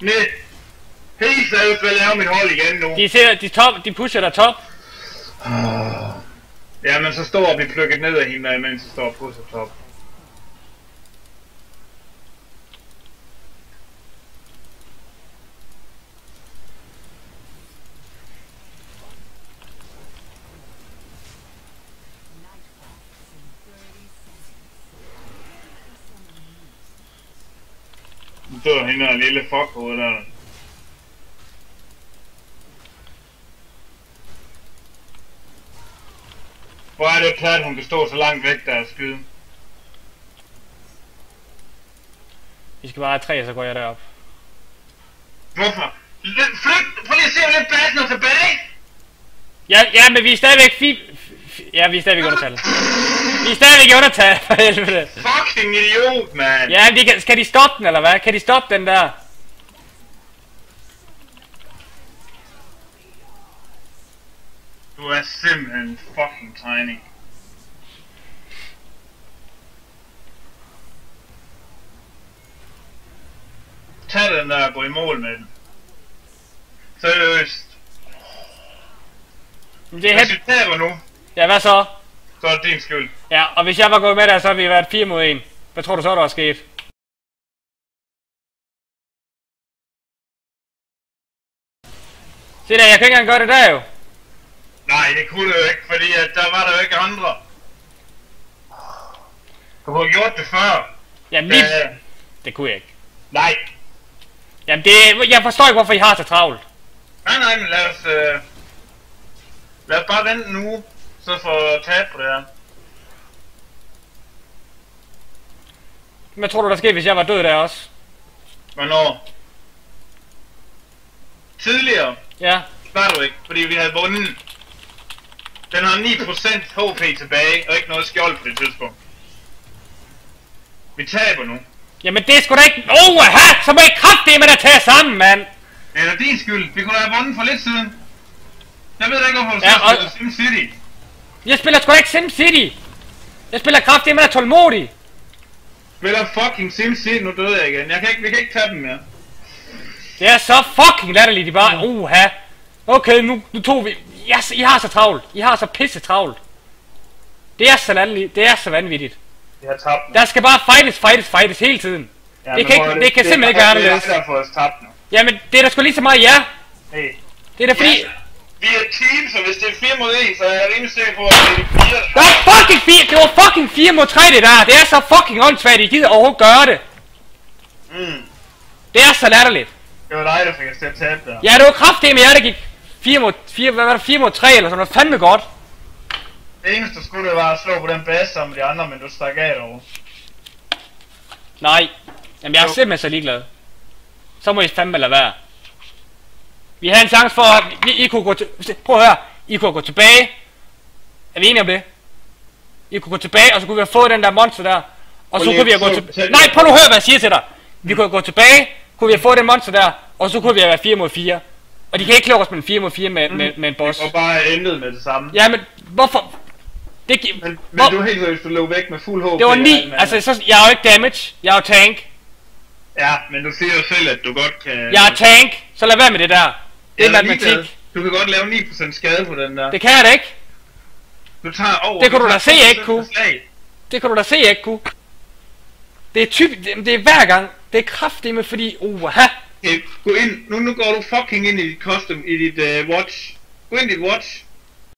Nej. Helt seriøst vil jeg lave mit hold igen nu. De pusher der top. Ja, men så står vi plukket ned af hende, mens jeg står og pusher top. Nu dør hende og lille fuckhoved der. Hvor er det plat, hun kan stå så langt væk der og skyde. Vi skal bare have 3, så går jeg derop. Hvorfor? Flyt! Prøv lige at se, hvor lidt basen er tilbage! Ja, men vi er stadigvæk ja, vi er stadigvæk undertal. Vi er stadigvæk undertal, for helvede. Fucking idiot, man! Ja, skal de stoppe den, eller hvad? Kan de stoppe den der? Du er simpelthen fucking tiny. Tag den der og gå i mål med den. Seriøst. Det er hvis vi taber nu, ja, hvad så? så er det din skyld. Ja, og hvis jeg var gået med der, så havde vi været 4 mod 1. Hvad tror du så, der var sket? Se der, jeg kan ikke engang gøre det der jo. Nej, det kunne du jo ikke, fordi at der var der jo ikke andre. Du kunne have gjort det før. Jamen det kunne jeg ikke. Nej. Jamen jeg forstår ikke, hvorfor I har så travlt. Nej, men lad os bare vente nu, så få taget på det her. Hvad tror du, der skete, hvis jeg var død der også? Hvornår? Tidligere? Ja. Var du ikke, fordi vi havde vundet. Den har 9% HP tilbage, og ikke noget skjold på det tidspunkt. Vi taber nu. Jamen det er sgu da ikke... så må I kraftedeme der tage sammen, mand! Det er da din skyld. Vi kunne da have vundet for lidt siden. Jeg ved da ikke, hvorfor du spiller SimCity. Jeg spiller sgu da ikke SimCity! Jeg spiller kraftedeme der tålmodig! Spiller fucking SimCity, nu døde jeg igen. Vi kan ikke tage dem mere. Det er så fucking latterligt, de bare... Okay, nu tog vi... Yes, I har så travlt. I har så pisse travlt. Det er så latterligt. Det er så vanvittigt. Vi har tabt. Der skal bare fightes hele tiden. Ja, det kan simpelthen ikke være anderledes. Det er derfor, at tabt nu. Jamen, det er da sgu lige så meget ja. Hey. Det er da fordi... Ja, vi er team, så hvis det er 4 mod 1, så er jeg rimelig sikker på, at det er 4. Der er fucking 4! Det var fucking 4 mod 3 det der! Det er så fucking åndssvagt, I gider overhovedet gøre det! Det er så latterligt! Det var dig, der fik os til at tabe der. Ja, det var kraftedeme jeg, der gik 4 mod 3 eller sådan noget. Fandme godt! Det eneste, du skulle, det var at slå på den base sammen med de andre, men du stak af derovre. Nej. Jamen, jeg er simpelthen så ligeglad. Så må I fandme lade være. Vi havde en chance for, at I kunne gå til... Prøv at høre. I kunne gå tilbage. Er vi enige om det? I kunne gå tilbage, og så kunne vi have fået den der monster der. Og så kunne vi have gået til... Nej, prøv nu at høre, hvad jeg siger til dig. Vi kunne have gået tilbage, kunne vi have fået den monster der, og så kunne vi have været 4 mod 4. Og de kan ikke lukke os med en 4 mod 4 med en boss. Og bare endet med det samme. Ja, men hvorfor... Men du er helt seriøst, du løb væk med fuld HP. Det var 9, altså jeg er jo ikke damage, jeg er jo tank. Ja, men du siger jo selv, at du godt kan... Jeg er tank, så lad være med det der. Det er matematik. Du kan godt lave 9% skade på den der. Det kan jeg da ikke. Du tager over... Det kan du da se, jeg ikke kunne. Det kan du da se, jeg ikke kunne. Det er det er hver gang. Det er kraftedeme, fordi... Okay, gå ind. Nu går du fucking ind i dit custom, i dit watch. Gå ind i dit watch.